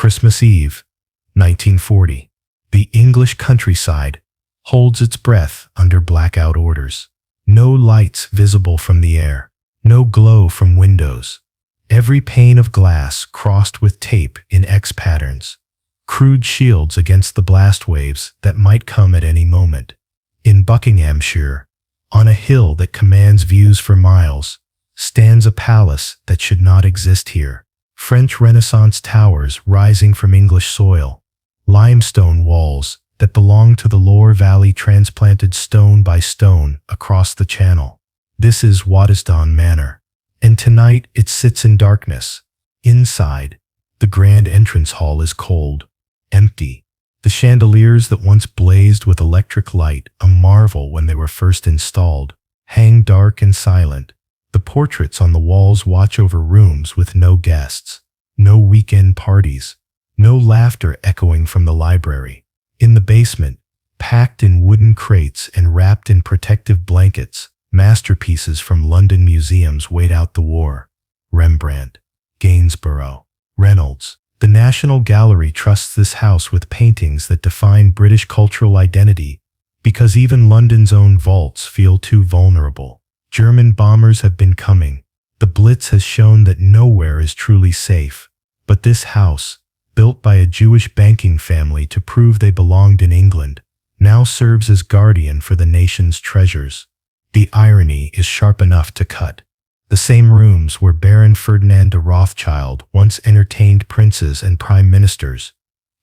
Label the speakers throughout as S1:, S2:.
S1: Christmas Eve, 1940. The English countryside holds its breath under blackout orders. No lights visible from the air, no glow from windows. Every pane of glass crossed with tape in X patterns. Crude shields against the blast waves that might come at any moment. In Buckinghamshire, on a hill that commands views for miles, stands a palace that should not exist here. French Renaissance towers rising from English soil. Limestone walls that belong to the Loire Valley transplanted stone by stone across the channel. This is Waddesdon Manor, and tonight it sits in darkness. Inside, the grand entrance hall is cold, empty. The chandeliers that once blazed with electric light, a marvel when they were first installed, hang dark and silent. The portraits on the walls watch over rooms with no guests, no weekend parties, no laughter echoing from the library. In the basement, packed in wooden crates and wrapped in protective blankets, masterpieces from London museums wait out the war. Rembrandt, Gainsborough, Reynolds. The National Gallery trusts this house with paintings that define British cultural identity, because even London's own vaults feel too vulnerable. German bombers have been coming. The Blitz has shown that nowhere is truly safe. But this house, built by a Jewish banking family to prove they belonged in England, now serves as guardian for the nation's treasures. The irony is sharp enough to cut. The same rooms where Baron Ferdinand de Rothschild once entertained princes and prime ministers,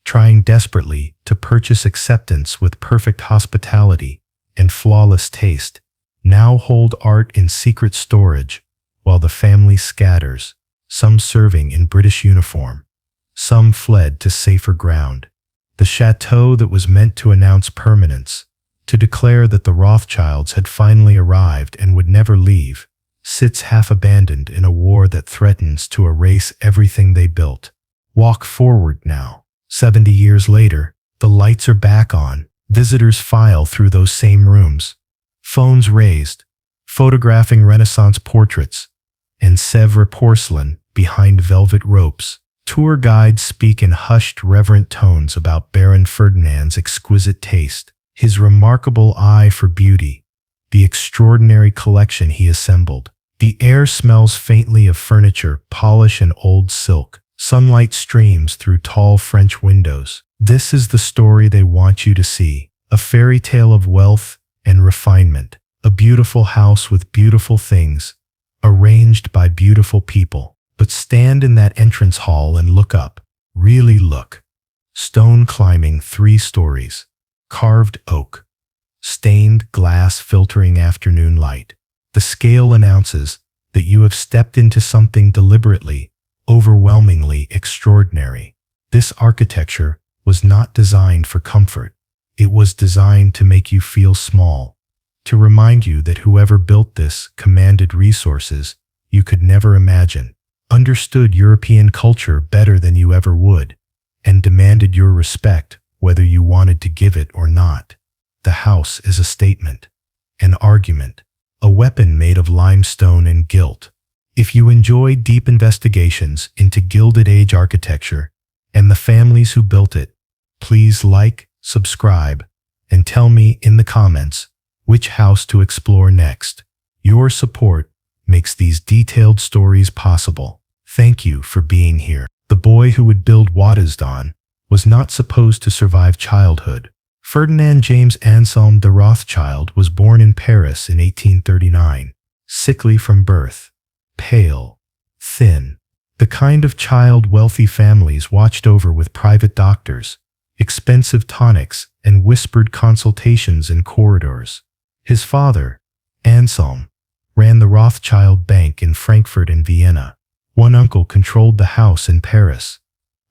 S1: trying desperately to purchase acceptance with perfect hospitality and flawless taste, now hold art in secret storage while the family scatters, some serving in British uniform, some fled to safer ground. The chateau that was meant to announce permanence, to declare that the Rothschilds had finally arrived and would never leave, sits half-abandoned in a war that threatens to erase everything they built. Walk forward now. 70 years later, the lights are back on. Visitors file through those same rooms, phones raised, photographing Renaissance portraits, and Sèvres porcelain behind velvet ropes. Tour guides speak in hushed, reverent tones about Baron Ferdinand's exquisite taste, his remarkable eye for beauty, the extraordinary collection he assembled. The air smells faintly of furniture, polish, and old silk. Sunlight streams through tall French windows. This is the story they want you to see, a fairy tale of wealth and refinement, a beautiful house with beautiful things, arranged by beautiful people. But stand in that entrance hall and look up. Really look. Stone climbing 3 stories. Carved oak. Stained glass filtering afternoon light. The scale announces that you have stepped into something deliberately, overwhelmingly extraordinary. This architecture was not designed for comfort. It was designed to make you feel small, to remind you that whoever built this commanded resources you could never imagine, understood European culture better than you ever would, and demanded your respect whether you wanted to give it or not. The house is a statement, an argument, a weapon made of limestone and gilt. If you enjoy deep investigations into Gilded Age architecture and the families who built it, please like, subscribe, and tell me in the comments which house to explore next. Your support makes these detailed stories possible. Thank you for being here. The boy who would build Waddesdon was not supposed to survive childhood. Ferdinand James Anselm de Rothschild was born in Paris in 1839, sickly from birth, pale, thin, the kind of child wealthy families watched over with private doctors, expensive tonics, and whispered consultations in corridors. His father, Anselm, ran the Rothschild Bank in Frankfurt and Vienna. One uncle controlled the house in Paris.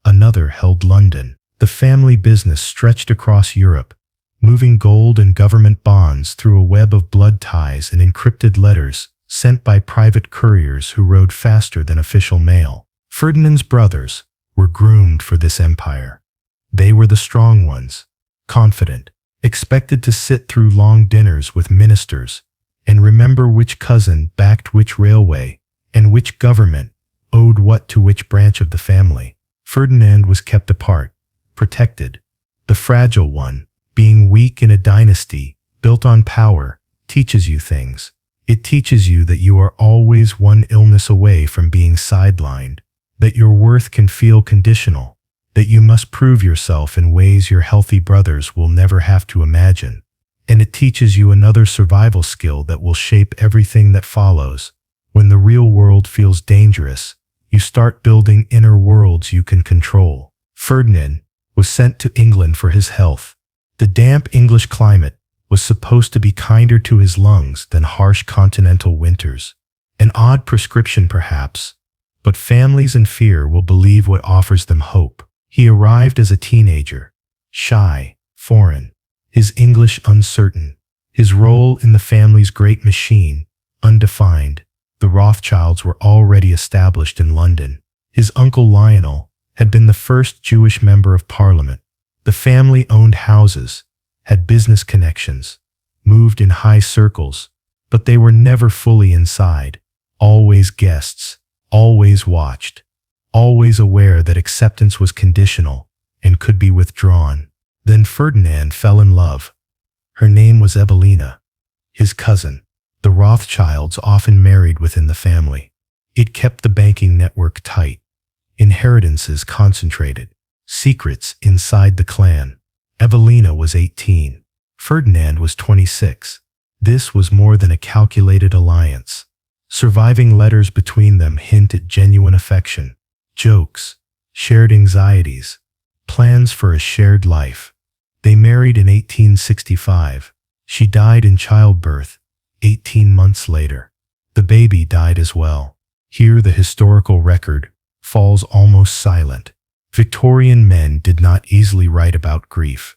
S1: Another held London. The family business stretched across Europe, moving gold and government bonds through a web of blood ties and encrypted letters sent by private couriers who rode faster than official mail. Ferdinand's brothers were groomed for this empire. They were the strong ones, confident, expected to sit through long dinners with ministers and remember which cousin backed which railway and which government owed what to which branch of the family. Ferdinand was kept apart, protected. The fragile one, being weak in a dynasty built on power, teaches you things. It teaches you that you are always one illness away from being sidelined, that your worth can feel conditional, that you must prove yourself in ways your healthy brothers will never have to imagine. And it teaches you another survival skill that will shape everything that follows. When the real world feels dangerous, you start building inner worlds you can control. Ferdinand was sent to England for his health. The damp English climate was supposed to be kinder to his lungs than harsh continental winters. An odd prescription perhaps, but families in fear will believe what offers them hope. He arrived as a teenager, shy, foreign, his English uncertain, his role in the family's great machine undefined. The Rothschilds were already established in London. His uncle Lionel had been the first Jewish member of Parliament. The family owned houses, had business connections, moved in high circles, but they were never fully inside, always guests, always watched, always aware that acceptance was conditional and could be withdrawn. Then Ferdinand fell in love. Her name was Evelina, his cousin. The Rothschilds often married within the family. It kept the banking network tight, inheritances concentrated, secrets inside the clan. Evelina was 18. Ferdinand was 26. This was more than a calculated alliance. Surviving letters between them hint at genuine affection, jokes, shared anxieties, plans for a shared life. They married in 1865. She died in childbirth 18 months later. The baby died as well. Here the historical record falls almost silent. Victorian men did not easily write about grief,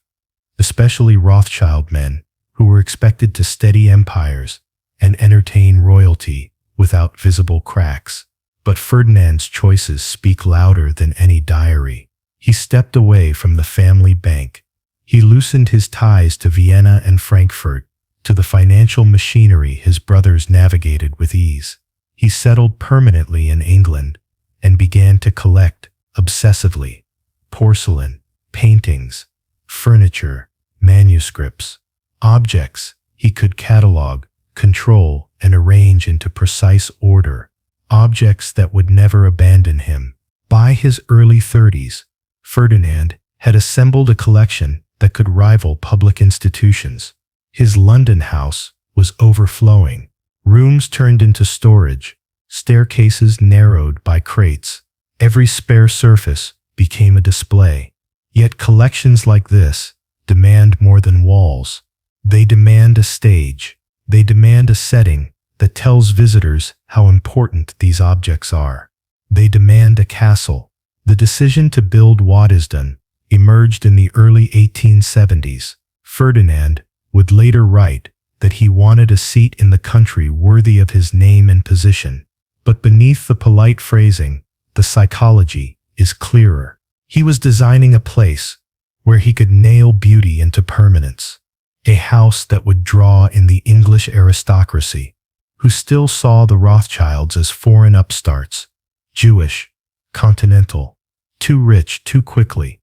S1: especially Rothschild men, who were expected to steady empires and entertain royalty without visible cracks. But Ferdinand's choices speak louder than any diary. He stepped away from the family bank. He loosened his ties to Vienna and Frankfurt, to the financial machinery his brothers navigated with ease. He settled permanently in England and began to collect, obsessively, porcelain, paintings, furniture, manuscripts, objects he could catalog, control, and arrange into precise order, objects that would never abandon him. By his early 30s, Ferdinand had assembled a collection that could rival public institutions. His London house was overflowing. Rooms turned into storage, staircases narrowed by crates. Every spare surface became a display. Yet collections like this demand more than walls. They demand a stage. They demand a setting that tells visitors how important these objects are. They demand a castle. The decision to build Waddesdon emerged in the early 1870s. Ferdinand would later write that he wanted a seat in the country worthy of his name and position. But beneath the polite phrasing, the psychology is clearer. He was designing a place where he could nail beauty into permanence, a house that would draw in the English aristocracy, who still saw the Rothschilds as foreign upstarts, Jewish, continental, too rich too quickly,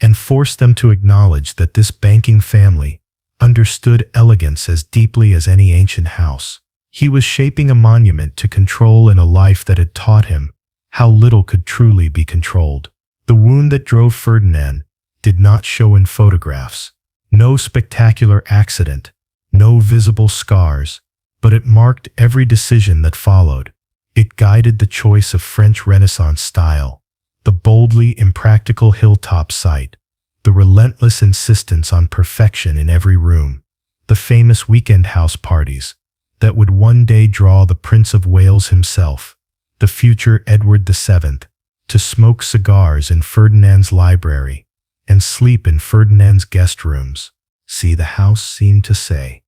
S1: and forced them to acknowledge that this banking family understood elegance as deeply as any ancient house. He was shaping a monument to control in a life that had taught him how little could truly be controlled. The wound that drove Ferdinand did not show in photographs. No spectacular accident, no visible scars, but it marked every decision that followed. It guided the choice of French Renaissance style, the boldly impractical hilltop site, the relentless insistence on perfection in every room, the famous weekend house parties that would one day draw the Prince of Wales himself, the future Edward VII, to smoke cigars in Ferdinand's library and sleep in Ferdinand's guest rooms. See, the house seemed to say,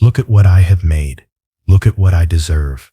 S1: "Look at what I have made. Look at what I deserve.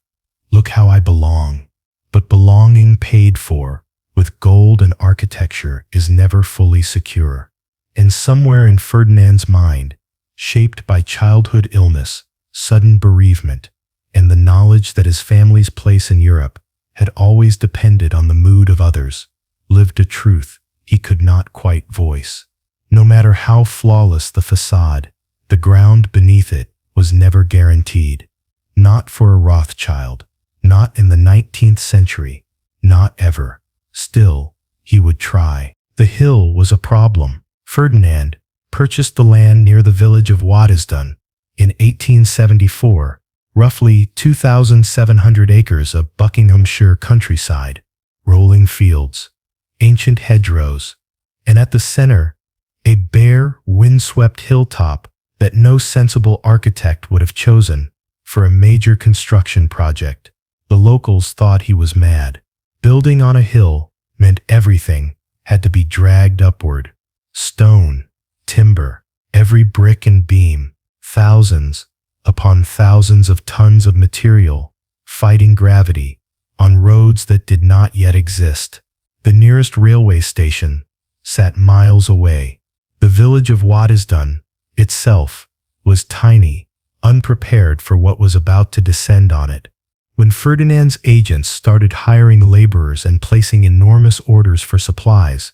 S1: Look how I belong." But belonging paid for with gold and architecture is never fully secure. And somewhere in Ferdinand's mind, shaped by childhood illness, sudden bereavement, and the knowledge that his family's place in Europe had always depended on the mood of others, lived a truth he could not quite voice. No matter how flawless the facade, the ground beneath it was never guaranteed. Not for a Rothschild, not in the 19th century, not ever. Still, he would try. The hill was a problem. Ferdinand purchased the land near the village of Waddesdon in 1874, roughly 2,700 acres of Buckinghamshire countryside, rolling fields, ancient hedgerows, and at the center, a bare, windswept hilltop that no sensible architect would have chosen for a major construction project. The locals thought he was mad. Building on a hill meant everything had to be dragged upward. Stone, timber, every brick and beam, thousands upon thousands of tons of material, fighting gravity, on roads that did not yet exist. The nearest railway station sat miles away. The village of Waddesdon itself was tiny, unprepared for what was about to descend on it. When Ferdinand's agents started hiring laborers and placing enormous orders for supplies,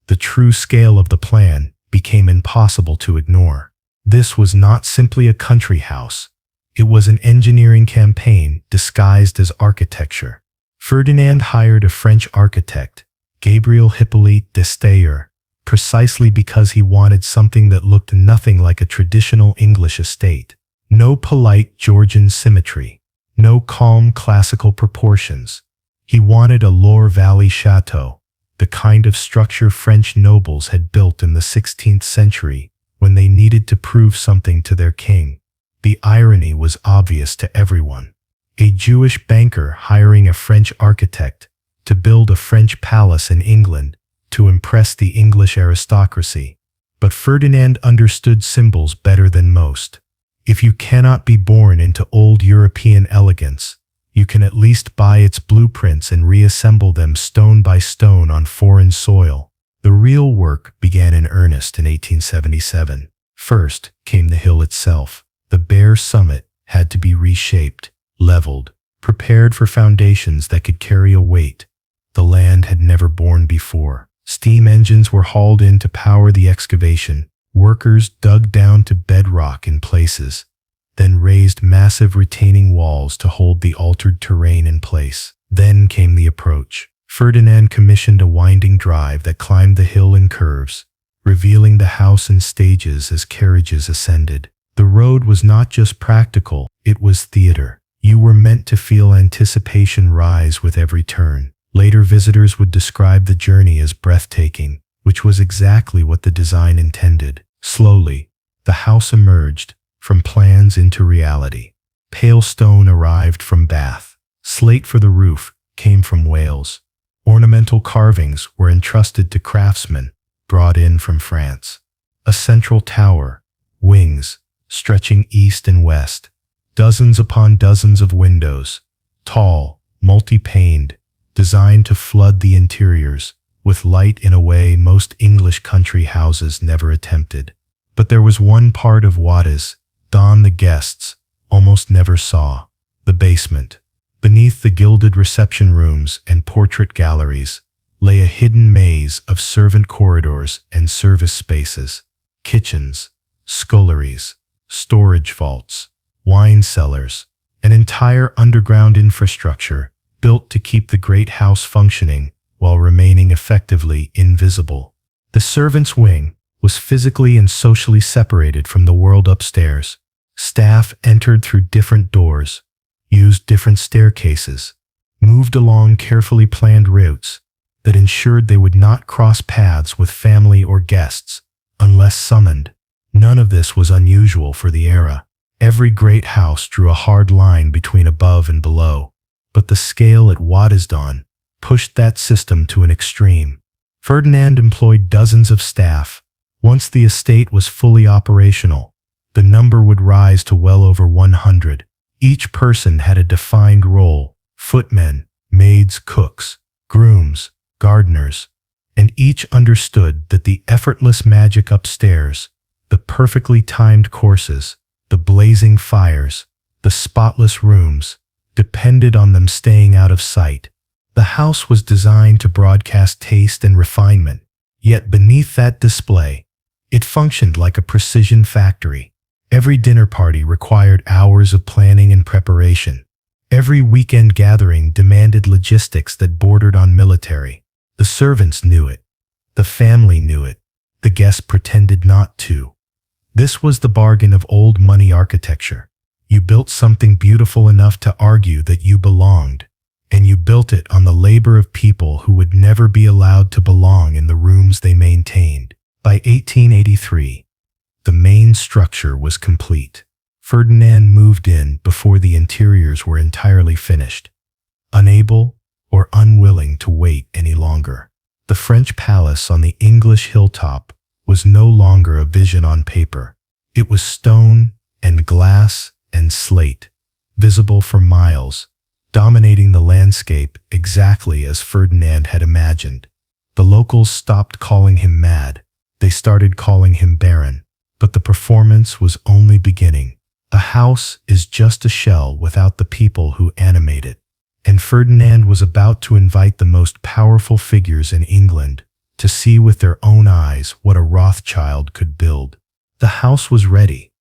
S1: the true scale of the plan became impossible to ignore. This was not simply a country house. It was an engineering campaign disguised as architecture. Ferdinand hired a French architect, Gabriel Hippolyte d'Estaing, precisely because he wanted something that looked nothing like a traditional English estate. No polite Georgian symmetry, no calm classical proportions. He wanted a Loire Valley chateau, the kind of structure French nobles had built in the 16th century when they needed to prove something to their king. The irony was obvious to everyone. A Jewish banker hiring a French architect to build a French palace in England to impress the English aristocracy. But Ferdinand understood symbols better than most. If you cannot be born into old European elegance, you can at least buy its blueprints and reassemble them stone by stone on foreign soil. The real work began in earnest in 1877. First came the hill itself. The bare summit had to be reshaped, leveled, prepared for foundations that could carry a weight the land had never borne before. Steam engines were hauled in to power the excavation. Workers dug down to bedrock in places, then raised massive retaining walls to hold the altered terrain in place. Then came the approach. Ferdinand commissioned a winding drive that climbed the hill in curves, revealing the house in stages as carriages ascended. The road was not just practical, it was theater. You were meant to feel anticipation rise with every turn. Later visitors would describe the journey as breathtaking, which was exactly what the design intended. Slowly, the house emerged from plans into reality. Pale stone arrived from Bath. Slate for the roof came from Wales. Ornamental carvings were entrusted to craftsmen brought in from France. A central tower, wings stretching east and west, dozens upon dozens of windows, tall, multi-paned, designed to flood the interiors with light in a way most English country houses never attempted. But there was one part of Waddesdon the guests almost never saw: the basement. Beneath the gilded reception rooms and portrait galleries lay a hidden maze of servant corridors and service spaces, kitchens, sculleries, storage vaults, wine cellars, an entire underground infrastructure built to keep the great house functioning while remaining effectively invisible. The servants' wing was physically and socially separated from the world upstairs. Staff entered through different doors, used different staircases, moved along carefully planned routes that ensured they would not cross paths with family or guests unless summoned. None of this was unusual for the era. Every great house drew a hard line between above and below, but the scale at Waddesdon pushed that system to an extreme. Ferdinand employed dozens of staff. Once the estate was fully operational, the number would rise to well over 100. Each person had a defined role: footmen, maids, cooks, grooms, gardeners, and each understood that the effortless magic upstairs, the perfectly timed courses, the blazing fires, the spotless rooms, depended on them staying out of sight. The house was designed to broadcast taste and refinement, yet beneath that display, it functioned like a precision factory. Every dinner party required hours of planning and preparation. Every weekend gathering demanded logistics that bordered on military. The servants knew it. The family knew it. The guests pretended not to. This was the bargain of old money architecture. You built something beautiful enough to argue that you belonged, and you built it on the labor of people who would never be allowed to belong in the rooms they maintained. By 1883, the main structure was complete. Ferdinand moved in before the interiors were entirely finished, unable or unwilling to wait any longer. The French palace on the English hilltop was no longer a vision on paper. It was stone and glass and slate, visible for miles, dominating the landscape exactly as Ferdinand had imagined. The locals stopped calling him mad. They started calling him barren. But the performance was only beginning. A house is just a shell without the people who animate it. And Ferdinand was about to invite the most powerful figures in England to see with their own eyes what a Rothschild could build. The house was ready.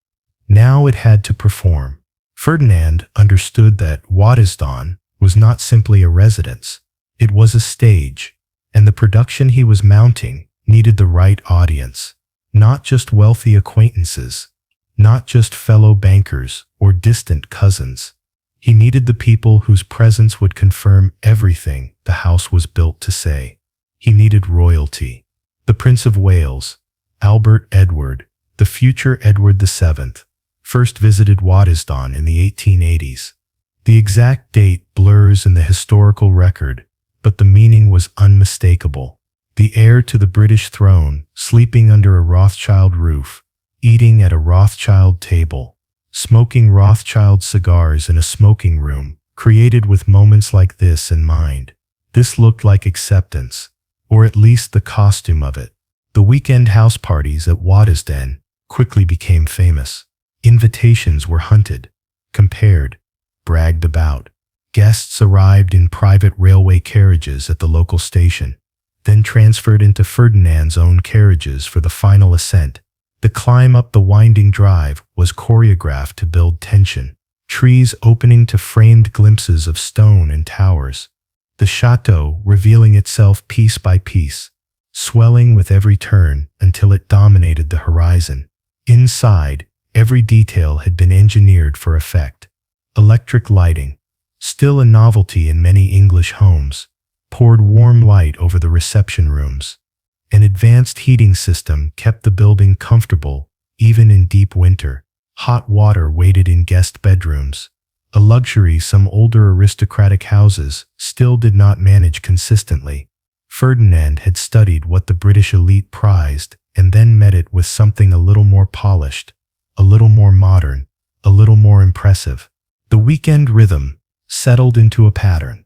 S1: Now it had to perform. Ferdinand understood that Waddesdon was not simply a residence. It was a stage, and the production he was mounting needed the right audience. Not just wealthy acquaintances, not just fellow bankers or distant cousins. He needed the people whose presence would confirm everything the house was built to say. He needed royalty. The Prince of Wales, Albert Edward, the future Edward VII, first visited Waddesdon in the 1880s. The exact date blurs in the historical record, but the meaning was unmistakable. The heir to the British throne, sleeping under a Rothschild roof, eating at a Rothschild table, smoking Rothschild cigars in a smoking room, created with moments like this in mind. This looked like acceptance, or at least the costume of it. The weekend house parties at Waddesdon quickly became famous. Invitations were hunted, compared, bragged about. Guests arrived in private railway carriages at the local station, then transferred into Ferdinand's own carriages for the final ascent. The climb up the winding drive was choreographed to build tension, trees opening to framed glimpses of stone and towers, the chateau revealing itself piece by piece, swelling with every turn until it dominated the horizon. Inside, every detail had been engineered for effect. Electric lighting, still a novelty in many English homes, poured warm light over the reception rooms. An advanced heating system kept the building comfortable, even in deep winter. Hot water waited in guest bedrooms, a luxury some older aristocratic houses still did not manage consistently. Ferdinand had studied what the British elite prized and then met it with something a little more polished, a little more modern, a little more impressive. The weekend rhythm settled into a pattern.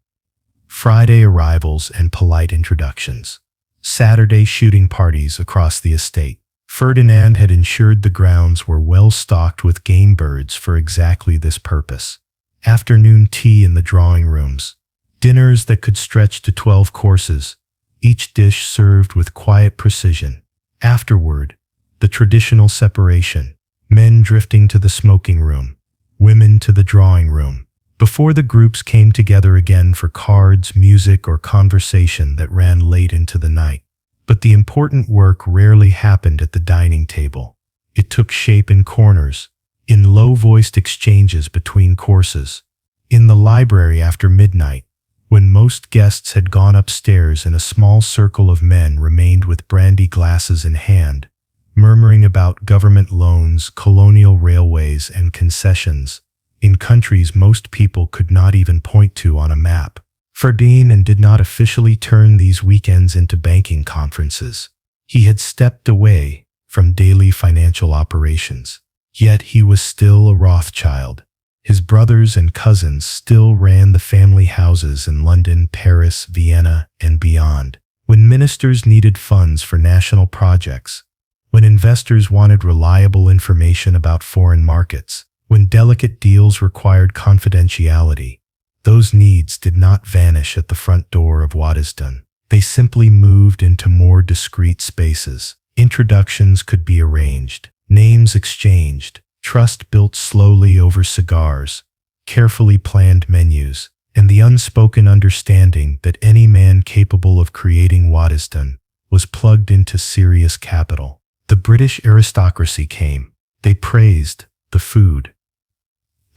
S1: Friday arrivals and polite introductions. Saturday shooting parties across the estate. Ferdinand had ensured the grounds were well stocked with game birds for exactly this purpose. Afternoon tea in the drawing rooms. Dinners that could stretch to 12 courses, each dish served with quiet precision. Afterward, the traditional separation. Men drifting to the smoking room, women to the drawing room. Before the groups came together again for cards, music, or conversation that ran late into the night. But the important work rarely happened at the dining table. It took shape in corners, in low-voiced exchanges between courses, in the library after midnight, when most guests had gone upstairs and a small circle of men remained with brandy glasses in hand, murmuring about government loans, colonial railways, and concessions, in countries most people could not even point to on a map. Ferdinand did not officially turn these weekends into banking conferences. He had stepped away from daily financial operations. Yet he was still a Rothschild. His brothers and cousins still ran the family houses in London, Paris, Vienna, and beyond. When ministers needed funds for national projects, when investors wanted reliable information about foreign markets, when delicate deals required confidentiality, Those needs did not vanish at the front door of Waddesdon. They simply moved into more discreet spaces. Introductions could be arranged, names exchanged, trust built slowly over cigars, carefully planned menus, and the unspoken understanding that any man capable of creating Waddesdon was plugged into serious capital. The British aristocracy came. They praised the food.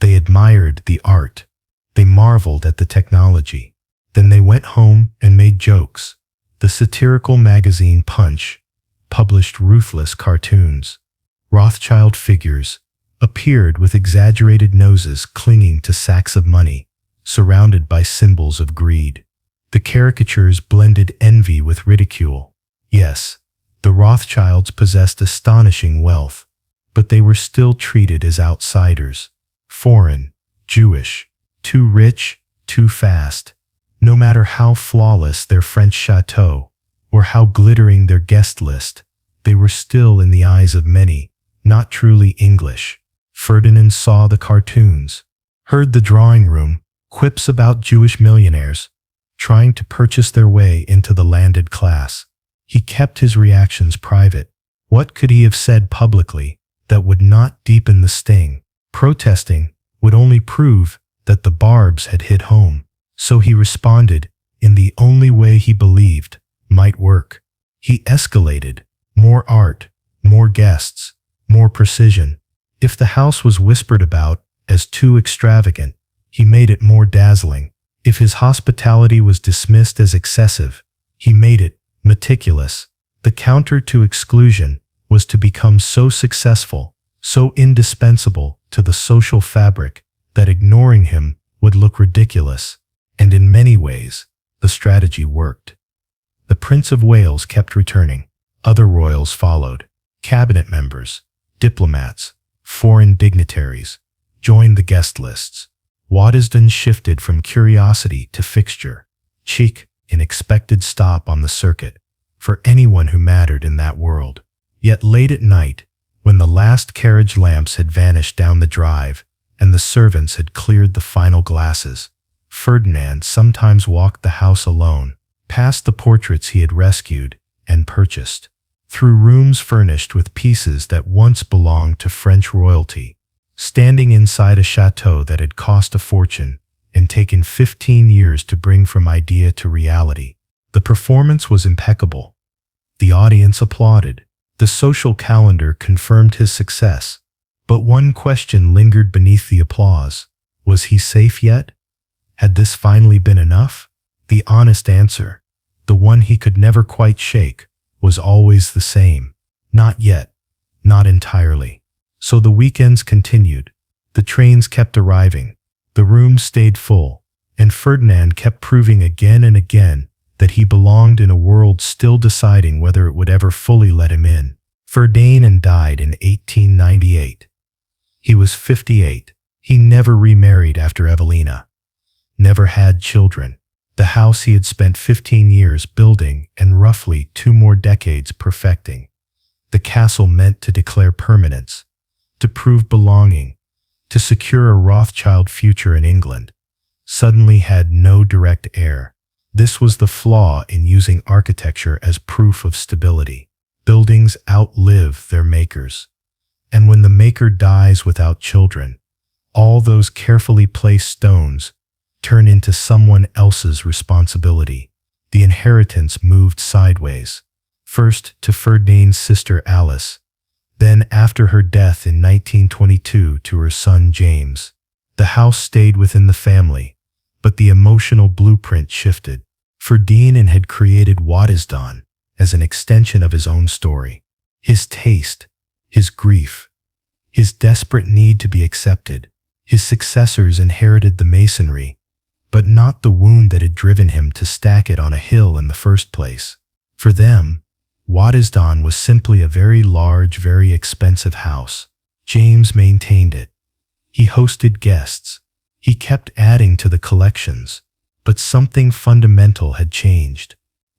S1: They admired the art. They marveled at the technology. Then they went home and made jokes. The satirical magazine Punch published ruthless cartoons. Rothschild figures appeared with exaggerated noses clinging to sacks of money, surrounded by symbols of greed. The caricatures blended envy with ridicule. Yes, the Rothschilds possessed astonishing wealth, but they were still treated as outsiders, foreign, Jewish, too rich, too fast. No matter how flawless their French chateau, or how glittering their guest list, they were still, in the eyes of many, not truly English. Ferdinand saw the cartoons, heard the drawing room quips about Jewish millionaires trying to purchase their way into the landed class. He kept his reactions private. What could he have said publicly that would not deepen the sting? Protesting would only prove that the barbs had hit home. So he responded in the only way he believed might work. He escalated. More art, more guests, more precision. If the house was whispered about as too extravagant, he made it more dazzling. If his hospitality was dismissed as excessive, he made it meticulous. The counter to exclusion was to become so successful, so indispensable to the social fabric, that ignoring him would look ridiculous. And in many ways, the strategy worked. The Prince of Wales kept returning. Other royals followed. Cabinet members, diplomats, foreign dignitaries joined the guest lists. Waddesdon shifted from curiosity to fixture, chic, an expected stop on the circuit for anyone who mattered in that world. Yet late at night, when the last carriage lamps had vanished down the drive and the servants had cleared the final glasses, Ferdinand sometimes walked the house alone, past the portraits he had rescued and purchased, through rooms furnished with pieces that once belonged to French royalty, standing inside a chateau that had cost a fortune and taken 15 years to bring from idea to reality. The performance was impeccable. The audience applauded. The social calendar confirmed his success. But one question lingered beneath the applause. Was he safe yet? Had this finally been enough? The honest answer, the one he could never quite shake, was always the same. Not yet. Not entirely. So the weekends continued. The trains kept arriving. The rooms stayed full. And Ferdinand kept proving again and again that he belonged in a world still deciding whether it would ever fully let him in. Ferdinand died in 1898. He was 58. He never remarried after Evelina. Never had children. The house he had spent 15 years building and roughly 2 more decades perfecting. The castle meant to declare permanence, to prove belonging, to secure a Rothschild future in England, suddenly had no direct heir. This was the flaw in using architecture as proof of stability. Buildings outlive their makers. And when the maker dies without children, all those carefully placed stones turn into someone else's responsibility. The inheritance moved sideways, first to Ferdinand's sister Alice, then after her death in 1922 to her son James. The house stayed within the family, but the emotional blueprint shifted. Ferdinand had created Waddesdon as an extension of his own story. His taste, his grief, his desperate need to be accepted. His successors inherited the masonry, but not the wound that had driven him to stack it on a hill in the first place. For them, Waddesdon was simply a very large, very expensive house. James maintained it. He hosted guests. He kept adding to the collections. But something fundamental had changed.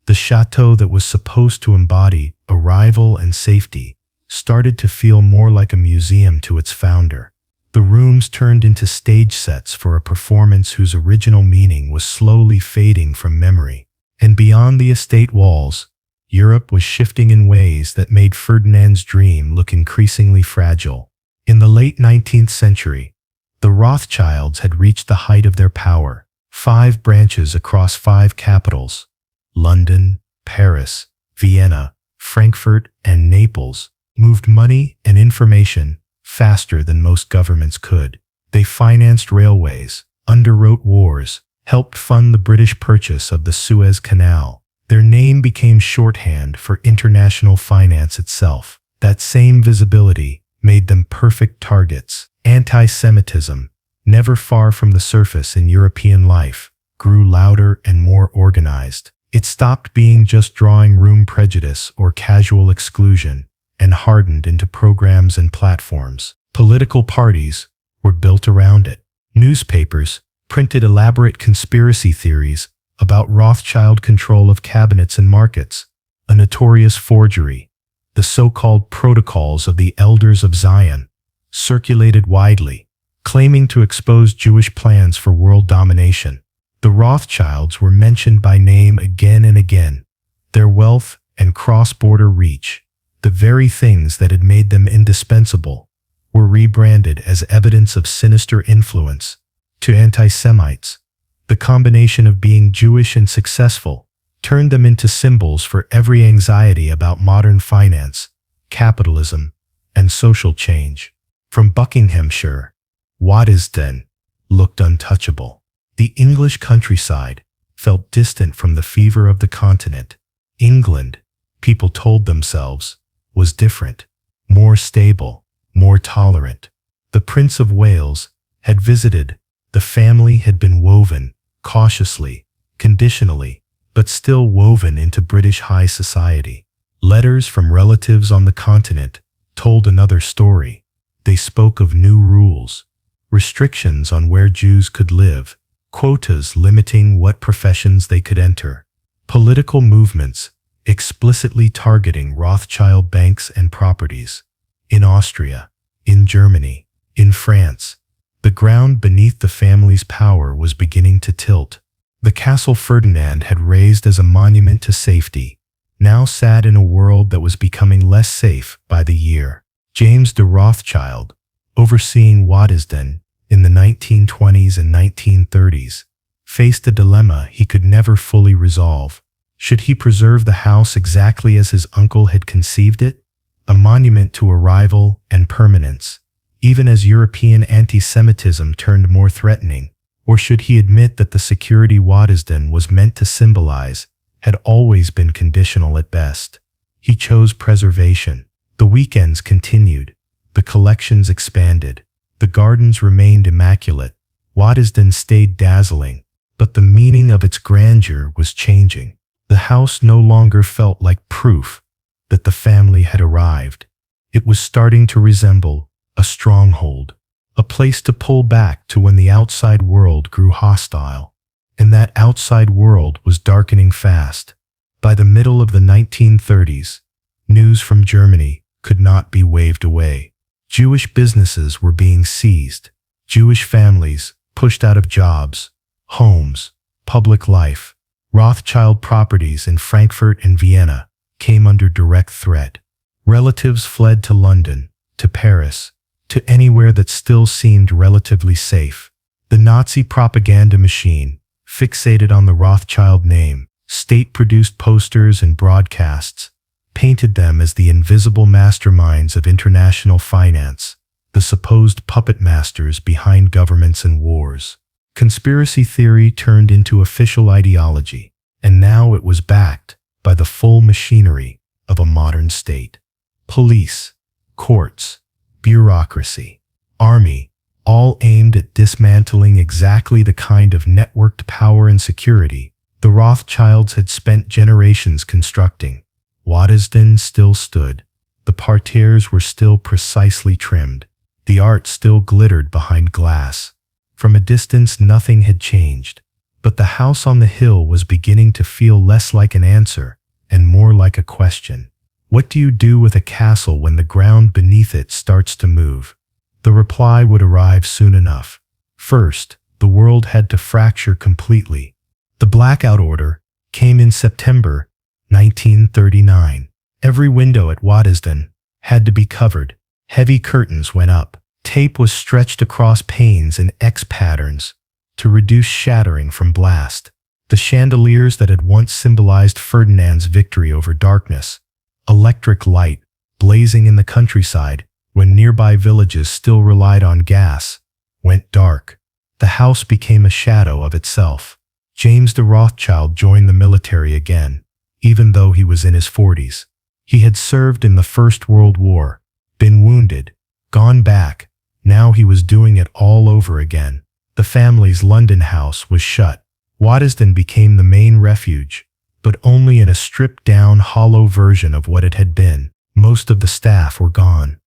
S1: The chateau that was supposed to embody arrival and safety started to feel more like a museum to its founder. The rooms turned into stage sets for a performance whose original meaning was slowly fading from memory. And beyond the estate walls, Europe was shifting in ways that made Ferdinand's dream look increasingly fragile. In the late 19th century, the Rothschilds had reached the height of their power. 5 branches across 5 capitals: London, Paris, Vienna, Frankfurt, and Naples moved money and information faster than most governments could. They financed railways, underwrote wars, helped fund the British purchase of the Suez Canal. Their name became shorthand for international finance itself. That same visibility made them perfect targets. Anti-Semitism, never far from the surface in European life, grew louder and more organized. It stopped being just drawing room prejudice or casual exclusion and hardened into programs and platforms. Political parties were built around it. Newspapers printed elaborate conspiracy theories about Rothschild control of cabinets and markets, a notorious forgery. The so-called Protocols of the Elders of Zion circulated widely, claiming to expose Jewish plans for world domination. The Rothschilds were mentioned by name again and again. Their wealth and cross-border reach, the very things that had made them indispensable, were rebranded as evidence of sinister influence. To anti-Semites, the combination of being Jewish and successful turned them into symbols for every anxiety about modern finance, capitalism, and social change. From Buckinghamshire, Waddesdon looked untouchable. The English countryside felt distant from the fever of the continent. England, people told themselves, was different, more stable, more tolerant. The Prince of Wales had visited. The family had been woven, cautiously, conditionally, but still woven into British high society. Letters from relatives on the continent told another story. They spoke of new rules, restrictions on where Jews could live, quotas limiting what professions they could enter, political movements explicitly targeting Rothschild banks and properties. In Austria, in Germany, in France, the ground beneath the family's power was beginning to tilt. The castle Ferdinand had raised as a monument to safety now sat in a world that was becoming less safe by the year. James de Rothschild, overseeing Waddesdon in the 1920s and 1930s, faced a dilemma he could never fully resolve. Should he preserve the house exactly as his uncle had conceived it, a monument to arrival and permanence, even as European anti-Semitism turned more threatening? Or should he admit that the security Waddesdon was meant to symbolize had always been conditional at best? He chose preservation. The weekends continued. The collections expanded. The gardens remained immaculate. Waddesdon stayed dazzling, but the meaning of its grandeur was changing. The house no longer felt like proof that the family had arrived. It was starting to resemble a stronghold, a place to pull back to when the outside world grew hostile. And that outside world was darkening fast. By the middle of the 1930s, news from Germany could not be waved away. Jewish businesses were being seized. Jewish families pushed out of jobs, homes, public life. Rothschild properties in Frankfurt and Vienna came under direct threat. Relatives fled to London, to Paris, to anywhere that still seemed relatively safe. The Nazi propaganda machine, fixated on the Rothschild name, state-produced posters and broadcasts, painted them as the invisible masterminds of international finance, the supposed puppet masters behind governments and wars. Conspiracy theory turned into official ideology, and now it was backed by the full machinery of a modern state. Police, courts, bureaucracy, army, all aimed at dismantling exactly the kind of networked power and security the Rothschilds had spent generations constructing. Waddesdon still stood. The parterres were still precisely trimmed. The art still glittered behind glass. From a distance, nothing had changed, but the house on the hill was beginning to feel less like an answer and more like a question. What do you do with a castle when the ground beneath it starts to move? The reply would arrive soon enough. First, the world had to fracture completely. The blackout order came in September 1939. Every window at Waddesdon had to be covered. Heavy curtains went up. Tape was stretched across panes in X patterns to reduce shattering from blast. The chandeliers that had once symbolized Ferdinand's victory over darkness, electric light blazing in the countryside when nearby villages still relied on gas, went dark. The house became a shadow of itself. James de Rothschild joined the military again, even though he was in his 40s. He had served in the First World War, been wounded, gone back. Now he was doing it all over again. The family's London house was shut. Waddesdon became the main refuge, but only in a stripped-down, hollow version of what it had been. Most of the staff were gone.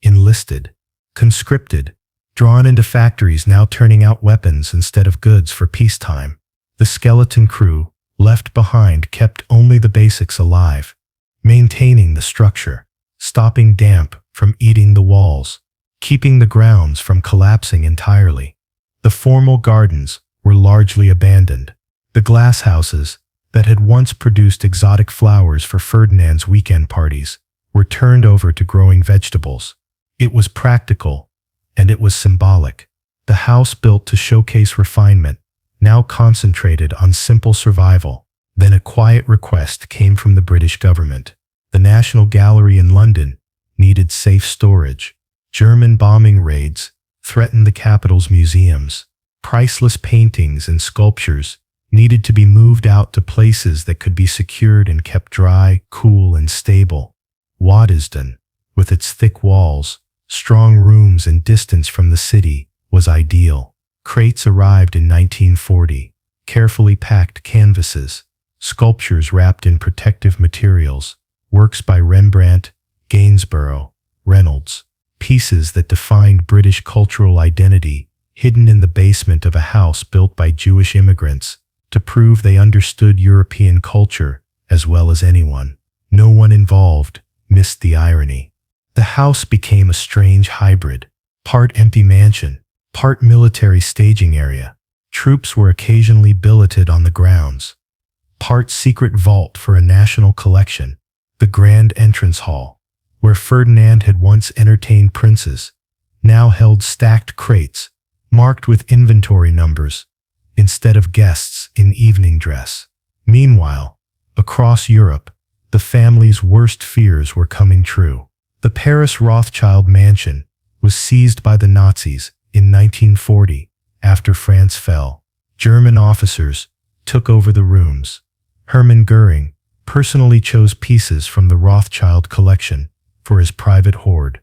S1: Enlisted, conscripted, drawn into factories now turning out weapons instead of goods for peacetime. The skeleton crew, left behind, kept only the basics alive, maintaining the structure, stopping damp from eating the walls, keeping the grounds from collapsing entirely. The formal gardens were largely abandoned. The glass houses that had once produced exotic flowers for Ferdinand's weekend parties were turned over to growing vegetables. It was practical, and it was symbolic. The house built to showcase refinement now concentrated on simple survival. Then a quiet request came from the British government. The National Gallery in London needed safe storage. German bombing raids threatened the capital's museums. Priceless paintings and sculptures needed to be moved out to places that could be secured and kept dry, cool, and stable. Waddesdon, with its thick walls, strong rooms, and distance from the city, was ideal. Crates arrived in 1940, carefully packed canvases, sculptures wrapped in protective materials, works by Rembrandt, Gainsborough, Reynolds, pieces that defined British cultural identity, hidden in the basement of a house built by Jewish immigrants to prove they understood European culture as well as anyone. No one involved missed the irony. The house became a strange hybrid, part empty mansion, part military staging area. Troops were occasionally billeted on the grounds. Part secret vault for a national collection. The grand entrance hall, where Ferdinand had once entertained princes, now held stacked crates, marked with inventory numbers, instead of guests in evening dress. Meanwhile, across Europe, the family's worst fears were coming true. The Paris Rothschild mansion was seized by the Nazis in 1940 after France fell. German officers took over the rooms. Hermann Goering personally chose pieces from the Rothschild collection for his private hoard.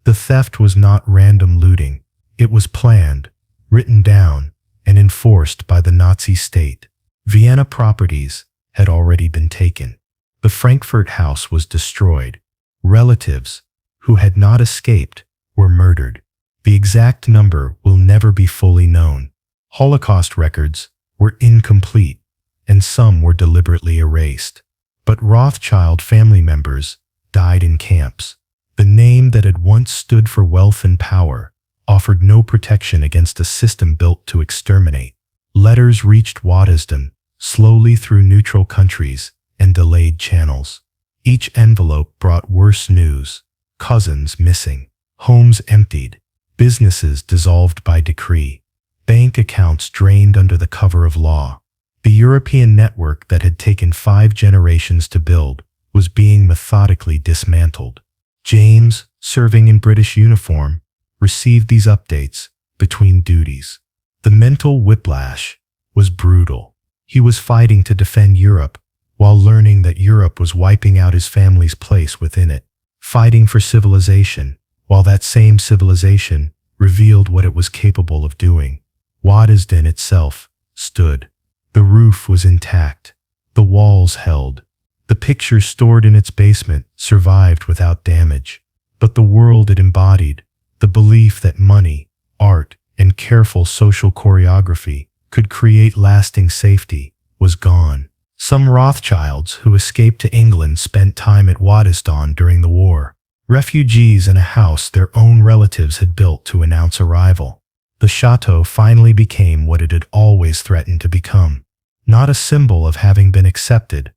S1: The theft was not random looting. It was planned, written down, and enforced by the Nazi state. Vienna properties had already been taken. The Frankfurt house was destroyed. Relatives, who had not escaped, were murdered. The exact number will never be fully known. Holocaust records were incomplete, and some were deliberately erased. But Rothschild family members died in camps. The name that had once stood for wealth and power offered no protection against a system built to exterminate. Letters reached Waddesdon, slowly through neutral countries and delayed channels. Each envelope brought worse news: cousins missing, homes emptied, businesses dissolved by decree, bank accounts drained under the cover of law. The European network that had taken 5 generations to build was being methodically dismantled. James, serving in British uniform, received these updates between duties. The mental whiplash was brutal. He was fighting to defend Europe while learning that Europe was wiping out his family's place within it. Fighting for civilization while that same civilization revealed what it was capable of doing. Waddesdon itself stood. The roof was intact. The walls held. The pictures stored in its basement survived without damage. But the world it embodied, the belief that money, art, and careful social choreography could create lasting safety, was gone. Some Rothschilds who escaped to England spent time at Waddesdon during the war. refugees in a house their own relatives had built to announce arrival. The chateau finally became what it had always threatened to become. Not a symbol of having been accepted,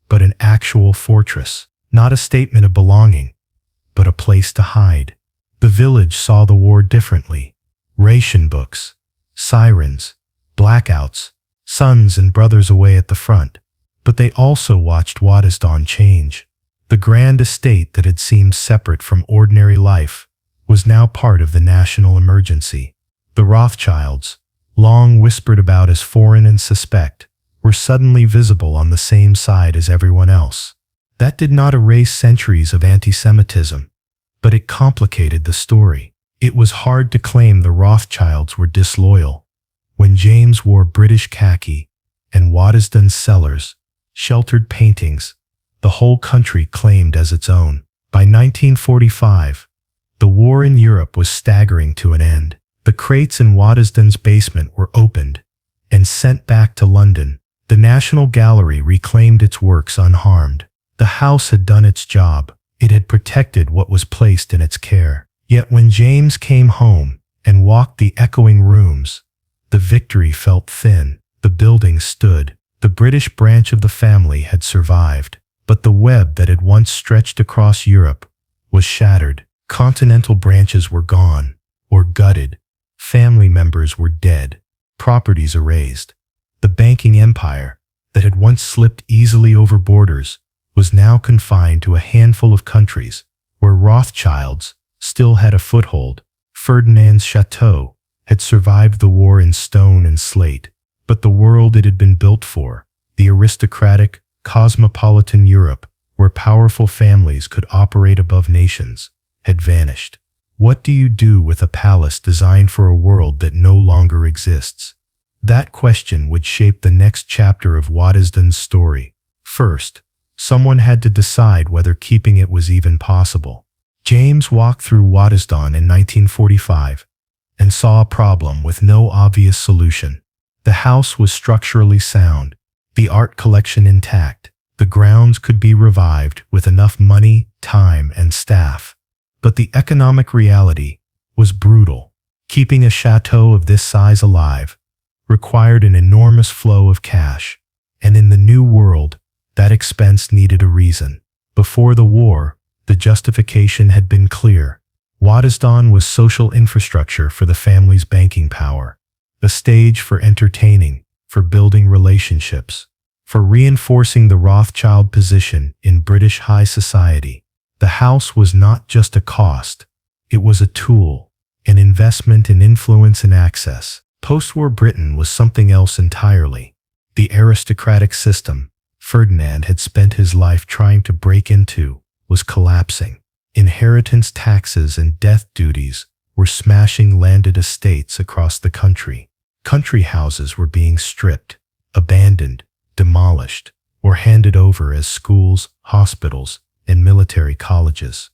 S1: but an actual fortress. Not a statement of belonging, but a place to hide. The village saw the war differently. Ration books, sirens, blackouts, sons and brothers away at the front. But they also watched Waddesdon change. The grand estate that had seemed separate from ordinary life was now part of the national emergency. The Rothschilds, long whispered about as foreign and suspect, were suddenly visible on the same side as everyone else. That did not erase centuries of anti-Semitism, but it complicated the story. It was hard to claim the Rothschilds were disloyal when James wore British khaki and Waddesdon's cellars sheltered paintings the whole country claimed as its own. By 1945, the war in Europe was staggering to an end. The crates in Waddesdon's basement were opened and sent back to London. The National Gallery reclaimed its works unharmed. The house had done its job. It had protected what was placed in its care. Yet when James came home and walked the echoing rooms, the victory felt thin. The building stood. The British branch of the family had survived, but the web that had once stretched across Europe was shattered. Continental branches were gone, or gutted. Family members were dead. Properties erased. The banking empire that had once slipped easily over borders was now confined to a handful of countries where Rothschilds still had a foothold. Ferdinand's chateau had survived the war in stone and slate, but the world it had been built for, the aristocratic, cosmopolitan Europe, where powerful families could operate above nations, had vanished. What do you do with a palace designed for a world that no longer exists? That question would shape the next chapter of Waddesdon's story. First, someone had to decide whether keeping it was even possible. James walked through Waddesdon in 1945 and saw a problem with no obvious solution. The house was structurally sound, the art collection intact. The grounds could be revived with enough money, time, and staff. But the economic reality was brutal. Keeping a chateau of this size alive required an enormous flow of cash, and in the new world, that expense needed a reason. Before the war, the justification had been clear. Waddesdon was social infrastructure for the family's banking power, a stage for entertaining, for building relationships, for reinforcing the Rothschild position in British high society. The house was not just a cost, it was a tool, an investment in influence and access. Post-war Britain was something else entirely. The aristocratic system Ferdinand had spent his life trying to break into was collapsing. Inheritance taxes and death duties were smashing landed estates across the country. Country houses were being stripped, abandoned, demolished, or handed over as schools, hospitals, and military colleges.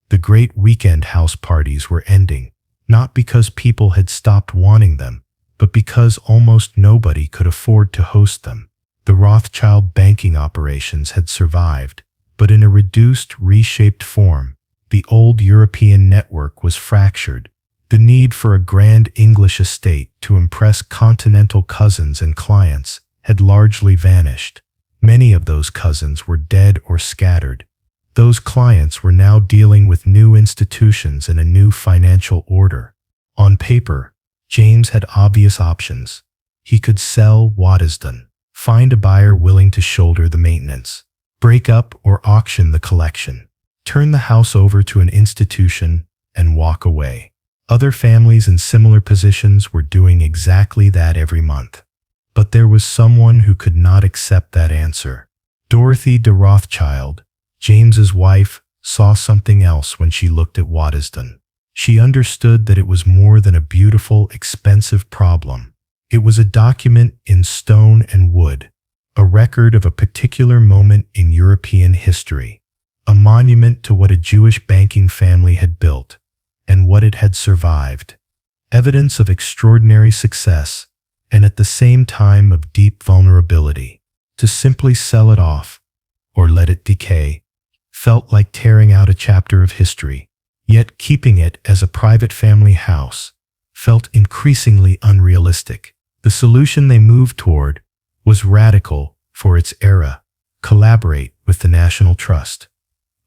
S1: The great weekend house parties were ending, not because people had stopped wanting them, but because almost nobody could afford to host them. The Rothschild banking operations had survived, but in a reduced, reshaped form. The old European network was fractured. The need for a grand English estate to impress continental cousins and clients had largely vanished. Many of those cousins were dead or scattered. Those clients were now dealing with new institutions and a new financial order. On paper, James had obvious options. He could sell Waddesdon, find a buyer willing to shoulder the maintenance, break up or auction the collection, turn the house over to an institution, and walk away. Other families in similar positions were doing exactly that every month. But there was someone who could not accept that answer. Dorothy de Rothschild, James's wife, saw something else when she looked at Waddesdon. She understood that it was more than a beautiful, expensive problem. It was a document in stone and wood, a record of a particular moment in European history, a monument to what a Jewish banking family had built and what it had survived, evidence of extraordinary success and at the same time of deep vulnerability. To simply sell it off or let it decay felt like tearing out a chapter of history. Yet keeping it as a private family house felt increasingly unrealistic. The solution they moved toward was radical for its era: collaborate with the National Trust,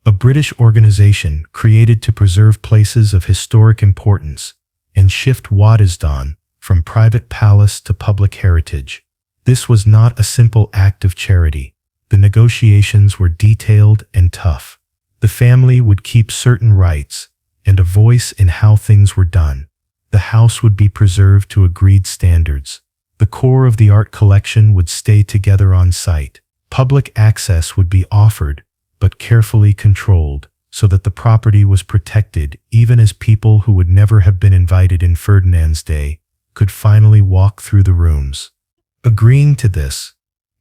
S1: a British organization created to preserve places of historic importance and shift Waddesdon from private palace to public heritage. This was not a simple act of charity. The negotiations were detailed and tough. The family would keep certain rights and a voice in how things were done. The house would be preserved to agreed standards. The core of the art collection would stay together on site. Public access would be offered, but carefully controlled, so that the property was protected even as people who would never have been invited in Ferdinand's day could finally walk through the rooms. Agreeing to this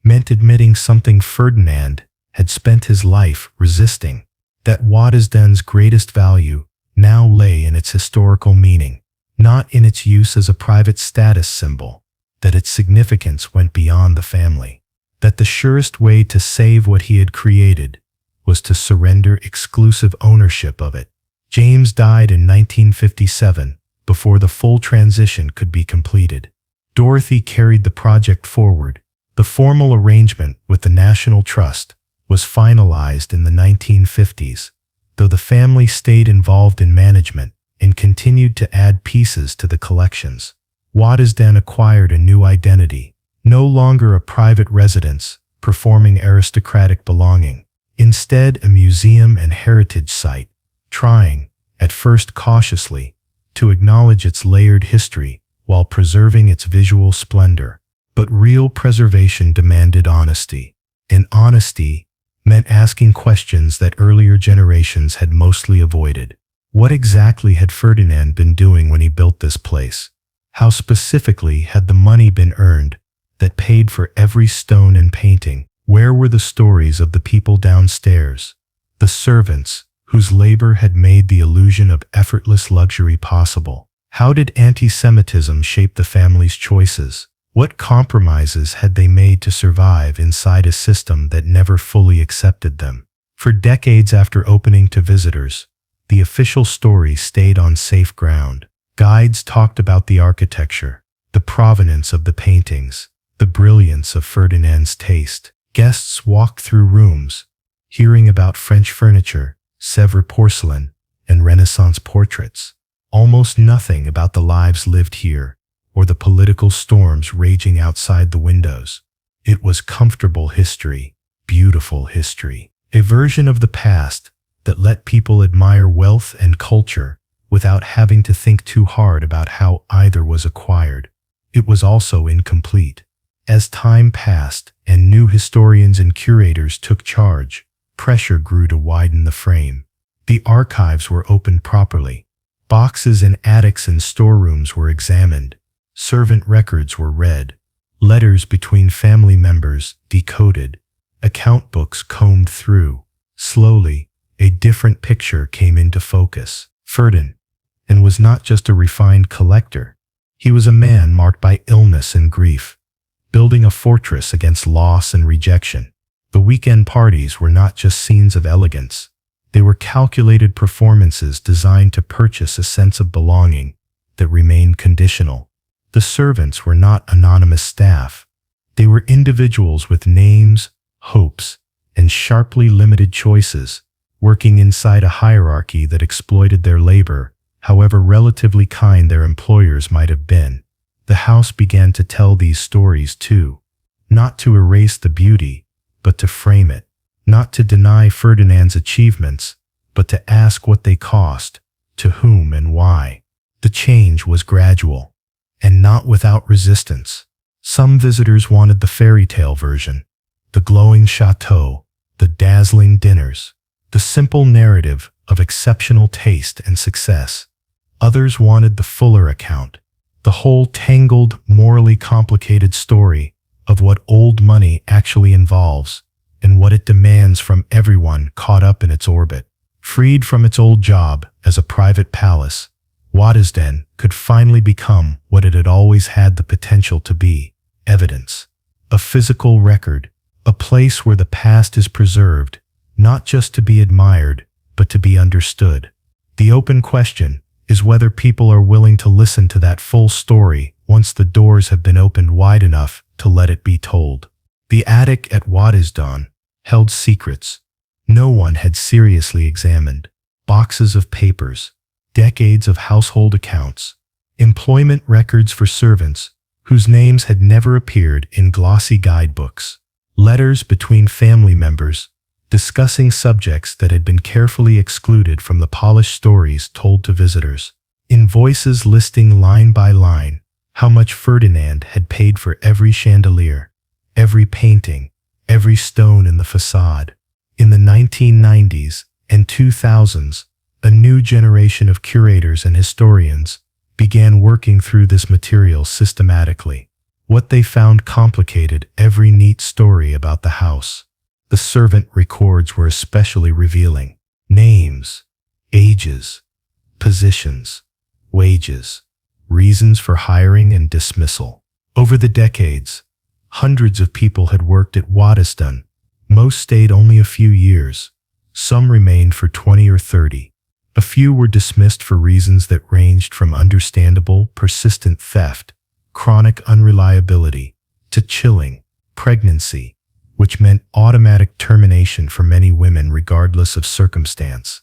S1: meant admitting something Ferdinand had spent his life resisting: that Waddesdon's greatest value now lay in its historical meaning, not in its use as a private status symbol, that its significance went beyond the family, that the surest way to save what he had created was to surrender exclusive ownership of it. James died in 1957, before the full transition could be completed. Dorothy carried the project forward. The formal arrangement with the National Trust was finalized in the 1950s, though the family stayed involved in management and continued to add pieces to the collections. Waddesdon acquired a new identity, no longer a private residence performing aristocratic belonging, instead a museum and heritage site, trying, at first cautiously, to acknowledge its layered history while preserving its visual splendor. But real preservation demanded honesty, and honesty meant asking questions that earlier generations had mostly avoided. What exactly had Ferdinand been doing when he built this place? How specifically had the money been earned that paid for every stone and painting? Where were the stories of the people downstairs, the servants whose labor had made the illusion of effortless luxury possible? How did anti-Semitism shape the family's choices? What compromises had they made to survive inside a system that never fully accepted them? For decades after opening to visitors, the official story stayed on safe ground. Guides talked about the architecture, the provenance of the paintings, the brilliance of Ferdinand's taste. Guests walked through rooms, hearing about French furniture, Sèvres porcelain, and Renaissance portraits. Almost nothing about the lives lived here, or the political storms raging outside the windows. It was comfortable history, beautiful history, a version of the past that let people admire wealth and culture without having to think too hard about how either was acquired. It was also incomplete. As time passed and new historians and curators took charge, pressure grew to widen the frame. The archives were opened properly. Boxes in attics and storerooms were examined. Servant records were read. Letters between family members decoded. Account books combed through. Slowly, a different picture came into focus. Ferdinand was not just a refined collector. He was a man marked by illness and grief, building a fortress against loss and rejection. The weekend parties were not just scenes of elegance. They were calculated performances designed to purchase a sense of belonging that remained conditional. The servants were not anonymous staff. They were individuals with names, hopes, and sharply limited choices, working inside a hierarchy that exploited their labor, however relatively kind their employers might have been. The house began to tell these stories too, not to erase the beauty, but to frame it, not to deny Ferdinand's achievements, but to ask what they cost, to whom and why. The change was gradual, and not without resistance. Some visitors wanted the fairy tale version, the glowing chateau, the dazzling dinners, the simple narrative of exceptional taste and success. Others wanted the fuller account, the whole tangled, morally complicated story of what old money actually involves and what it demands from everyone caught up in its orbit. Freed from its old job as a private palace, Waddesdon could finally become what it had always had the potential to be: evidence, a physical record, a place where the past is preserved, not just to be admired, but to be understood. The open question is whether people are willing to listen to that full story once the doors have been opened wide enough to let it be told. The attic at Waddesdon held secrets no one had seriously examined. Boxes of papers, decades of household accounts, employment records for servants whose names had never appeared in glossy guidebooks, letters between family members discussing subjects that had been carefully excluded from the polished stories told to visitors, invoices listing line by line how much Ferdinand had paid for every chandelier, every painting, every stone in the facade. In the 1990s and 2000s, a new generation of curators and historians began working through this material systematically. What they found complicated every neat story about the house. The servant records were especially revealing. Names, ages, positions, wages, reasons for hiring and dismissal. Over the decades, hundreds of people had worked at Waddesdon. Most stayed only a few years. Some remained for 20 or 30. A few were dismissed for reasons that ranged from understandable, persistent theft, chronic unreliability, to chilling, pregnancy, which meant automatic termination for many women regardless of circumstance.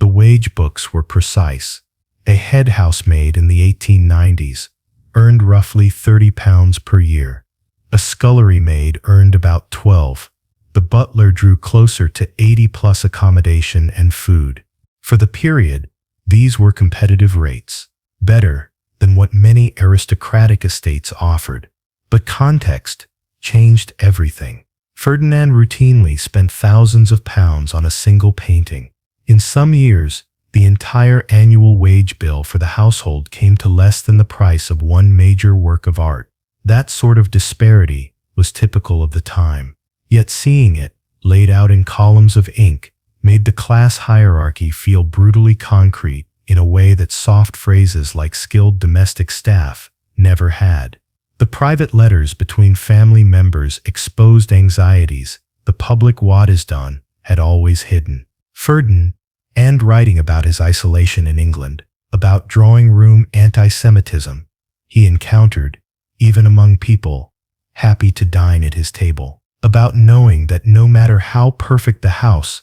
S1: The wage books were precise. A head housemaid in the 1890s earned roughly £30 per year. A scullery maid earned about 12. The butler drew closer to 80 plus accommodation and food. For the period, these were competitive rates, better than what many aristocratic estates offered. But context changed everything. Ferdinand routinely spent thousands of pounds on a single painting. In some years, the entire annual wage bill for the household came to less than the price of one major work of art. That sort of disparity was typical of the time. Yet seeing it, laid out in columns of ink, made the class hierarchy feel brutally concrete in a way that soft phrases like skilled domestic staff never had. The private letters between family members exposed anxieties the public Waddesdon had always hidden. Ferdinand, and writing about his isolation in England, about drawing room anti-Semitism he encountered, even among people happy to dine at his table, about knowing that no matter how perfect the house,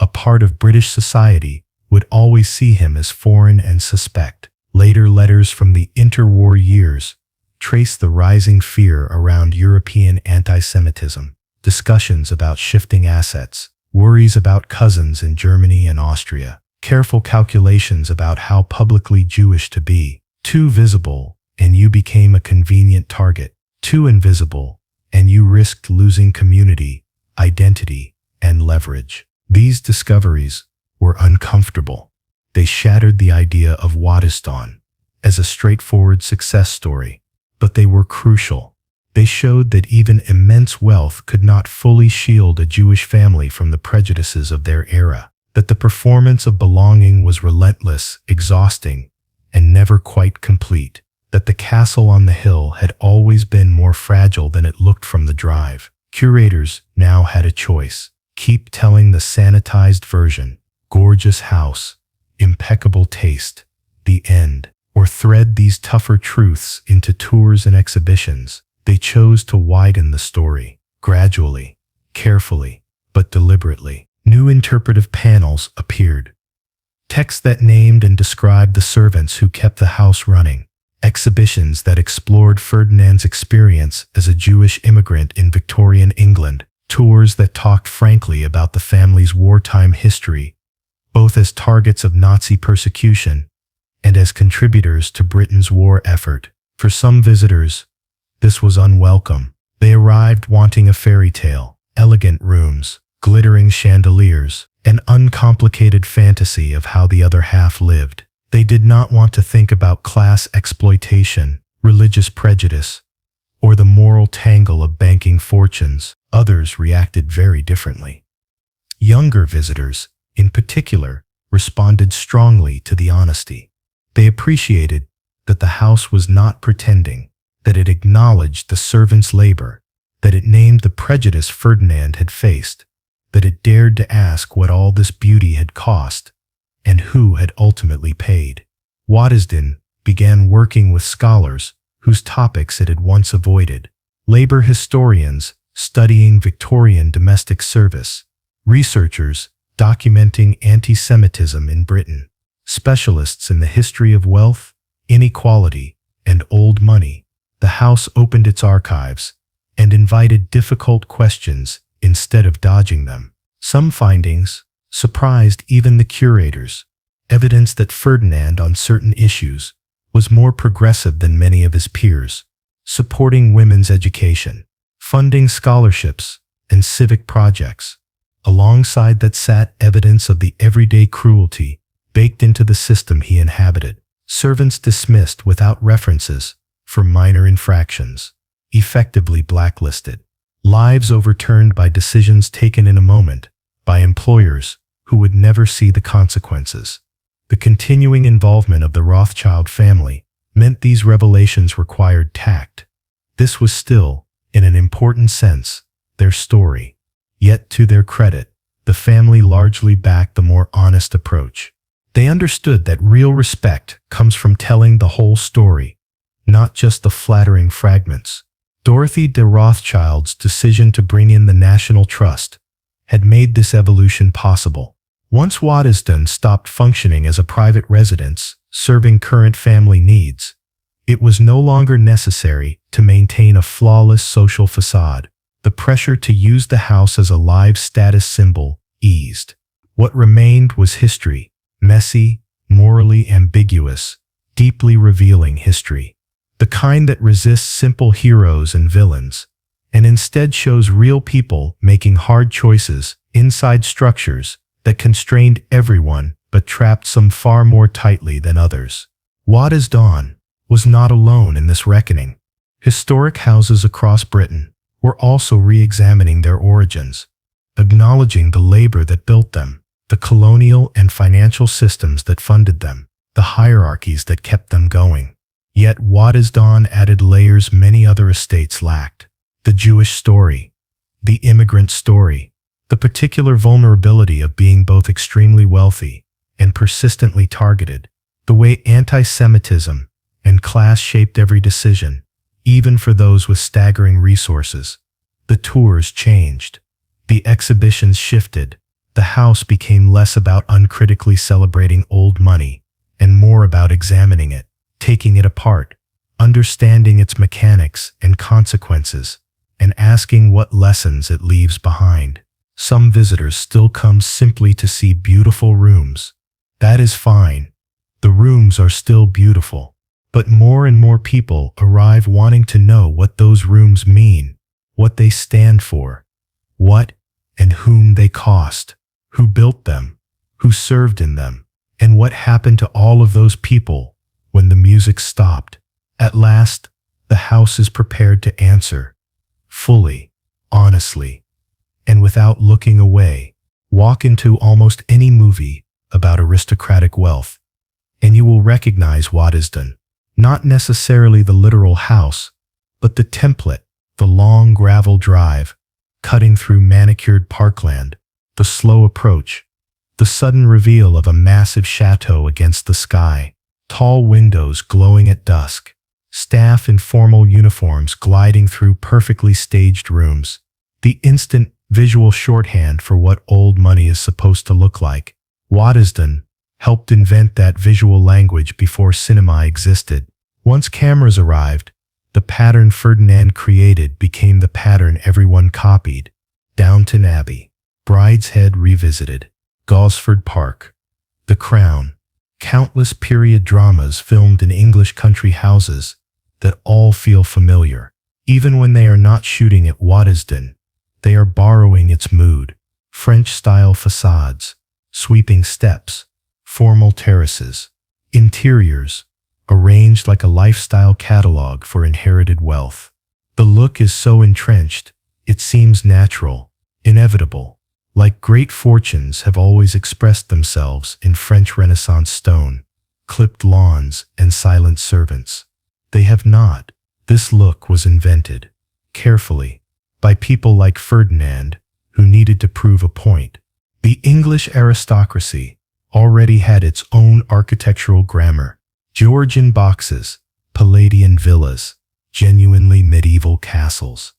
S1: a part of British society would always see him as foreign and suspect. Later letters from the interwar years trace the rising fear around European anti-Semitism, discussions about shifting assets, worries about cousins in Germany and Austria, careful calculations about how publicly Jewish to be. Too visible, and you became a convenient target. Too invisible, and you risked losing community, identity, and leverage. These discoveries were uncomfortable. They shattered the idea of Waddesdon as a straightforward success story, but they were crucial. They showed that even immense wealth could not fully shield a Jewish family from the prejudices of their era, that the performance of belonging was relentless, exhausting, and never quite complete, that the castle on the hill had always been more fragile than it looked from the drive. Curators now had a choice. Keep telling the sanitized version, gorgeous house, impeccable taste, the end, or thread these tougher truths into tours and exhibitions. They chose to widen the story, gradually, carefully, but deliberately. New interpretive panels appeared. Texts that named and described the servants who kept the house running. Exhibitions that explored Ferdinand's experience as a Jewish immigrant in Victorian England. Tours that talked frankly about the family's wartime history, both as targets of Nazi persecution and as contributors to Britain's war effort. For some visitors, this was unwelcome. They arrived wanting a fairy tale, elegant rooms, glittering chandeliers, an uncomplicated fantasy of how the other half lived. They did not want to think about class exploitation, religious prejudice, or the moral tangle of banking fortunes. Others reacted very differently. Younger visitors, in particular, responded strongly to the honesty. They appreciated that the house was not pretending, that it acknowledged the servants' labor, that it named the prejudice Ferdinand had faced, that it dared to ask what all this beauty had cost and who had ultimately paid. Waddesdon began working with scholars whose topics it had once avoided: labor historians studying Victorian domestic service, researchers documenting anti-Semitism in Britain, specialists in the history of wealth, inequality, and old money. The house opened its archives and invited difficult questions instead of dodging them. Some findings surprised even the curators: evidence that Ferdinand on certain issues was more progressive than many of his peers, supporting women's education, funding scholarships and civic projects. Alongside that sat evidence of the everyday cruelty baked into the system he inhabited: servants dismissed without references for minor infractions, effectively blacklisted, lives overturned by decisions taken in a moment by employers who would never see the consequences. The continuing involvement of the Rothschild family meant these revelations required tact. This was still, in an important sense, their story. Yet to their credit, the family largely backed the more honest approach. They understood that real respect comes from telling the whole story, not just the flattering fragments. Dorothy de Rothschild's decision to bring in the National Trust had made this evolution possible. Once Waddesdon stopped functioning as a private residence serving current family needs, it was no longer necessary to maintain a flawless social facade. The pressure to use the house as a live status symbol eased. What remained was history: messy, morally ambiguous, deeply revealing history. The kind that resists simple heroes and villains, and instead shows real people making hard choices inside structures that constrained everyone but trapped some far more tightly than others. Waddesdon was not alone in this reckoning. Historic houses across Britain were also re-examining their origins, acknowledging the labor that built them, the colonial and financial systems that funded them, the hierarchies that kept them going. Yet Waddesdon added layers many other estates lacked: the Jewish story, the immigrant story, the particular vulnerability of being both extremely wealthy and persistently targeted, the way anti-Semitism and class shaped every decision, even for those with staggering resources. The tours changed. The exhibitions shifted. The house became less about uncritically celebrating old money and more about examining it, taking it apart, understanding its mechanics and consequences, and asking what lessons it leaves behind. Some visitors still come simply to see beautiful rooms. That is fine. The rooms are still beautiful. But more and more people arrive wanting to know what those rooms mean, what they stand for, what and whom they cost, who built them, who served in them, and what happened to all of those people when the music stopped. At last, the house is prepared to answer, fully, honestly, and without looking away. Walk into almost any movie about aristocratic wealth, and you will recognize Waddesdon. Not necessarily the literal house, but the template: the long gravel drive, cutting through manicured parkland, the slow approach, the sudden reveal of a massive chateau against the sky, tall windows glowing at dusk, staff in formal uniforms gliding through perfectly staged rooms, the instant visual shorthand for what old money is supposed to look like. Waddesdon helped invent that visual language before cinema existed. Once cameras arrived, the pattern Ferdinand created became the pattern everyone copied. Downton Abbey, Brideshead Revisited, Gosford Park, The Crown, countless period dramas filmed in English country houses that all feel familiar. Even when they are not shooting at Waddesdon, they are borrowing its mood: French-style facades, sweeping steps, formal terraces, interiors arranged like a lifestyle catalog for inherited wealth. The look is so entrenched, it seems natural, inevitable, like great fortunes have always expressed themselves in French Renaissance stone, clipped lawns and silent servants. They have not. This look was invented, carefully, by people like Ferdinand, who needed to prove a point. The English aristocracy already had its own architectural grammar. Georgian boxes, Palladian villas, genuinely medieval castles.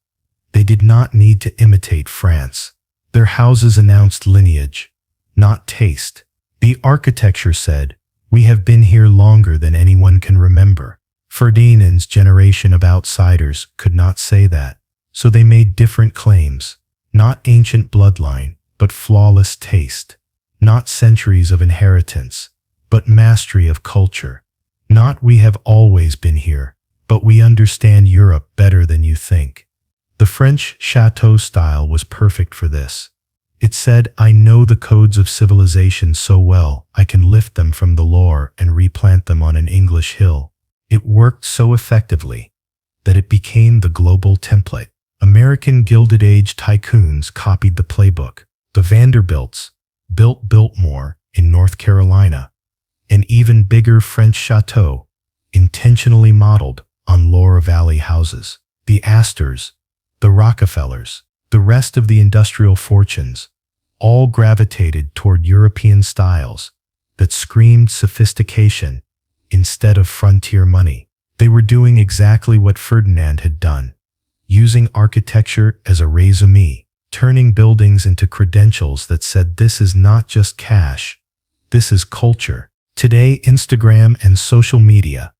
S1: They did not need to imitate France. Their houses announced lineage, not taste. The architecture said, "We have been here longer than anyone can remember." Ferdinand's generation of outsiders could not say that, so they made different claims. Not ancient bloodline, but flawless taste. Not centuries of inheritance, but mastery of culture. Not "we have always been here, but we understand Europe better than you think." The French chateau style was perfect for this. It said, "I know the codes of civilization so well, I can lift them from the Loire and replant them on an English hill." It worked so effectively that it became the global template. American Gilded Age tycoons copied the playbook. The Vanderbilts built Biltmore in North Carolina, an even bigger French chateau, intentionally modeled on Loire Valley houses. The Astors, the Rockefellers, the rest of the industrial fortunes, all gravitated toward European styles that screamed sophistication instead of frontier money. They were doing exactly what Ferdinand had done, using architecture as a raison, turning buildings into credentials that said, "This is not just cash, this is culture." Today, Instagram and social media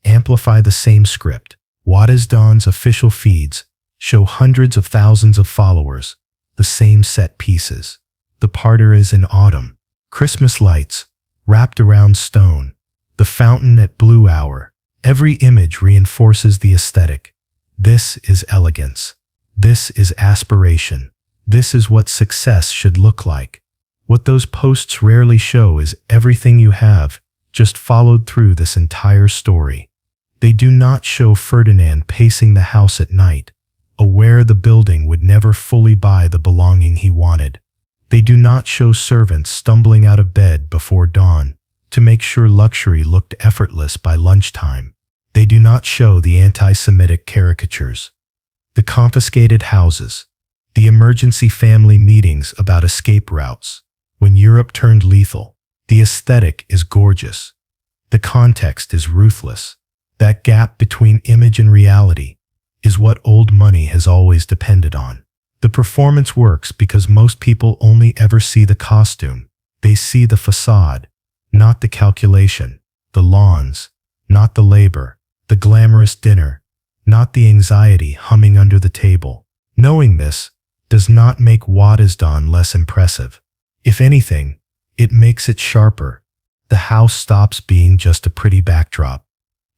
S1: amplify the same script. Waddesdon's official feeds show hundreds of thousands of followers, the same set pieces. The parterre is in autumn. Christmas lights wrapped around stone. The fountain at blue hour. Every image reinforces the aesthetic. This is elegance. This is aspiration. This is what success should look like. What those posts rarely show is everything you have just followed through this entire story. They do not show Ferdinand pacing the house at night, aware the building would never fully buy the belonging he wanted. They do not show servants stumbling out of bed before dawn to make sure luxury looked effortless by lunchtime. They do not show the anti-Semitic caricatures, the confiscated houses, the emergency family meetings about escape routes. When Europe turned lethal, the aesthetic is gorgeous. The context is ruthless. That gap between image and reality is what old money has always depended on. The performance works because most people only ever see the costume. They see the facade, not the calculation, the lawns, not the labor, the glamorous dinner, not the anxiety humming under the table. Knowing this does not make Waddesdon less impressive. If anything, it makes it sharper. The house stops being just a pretty backdrop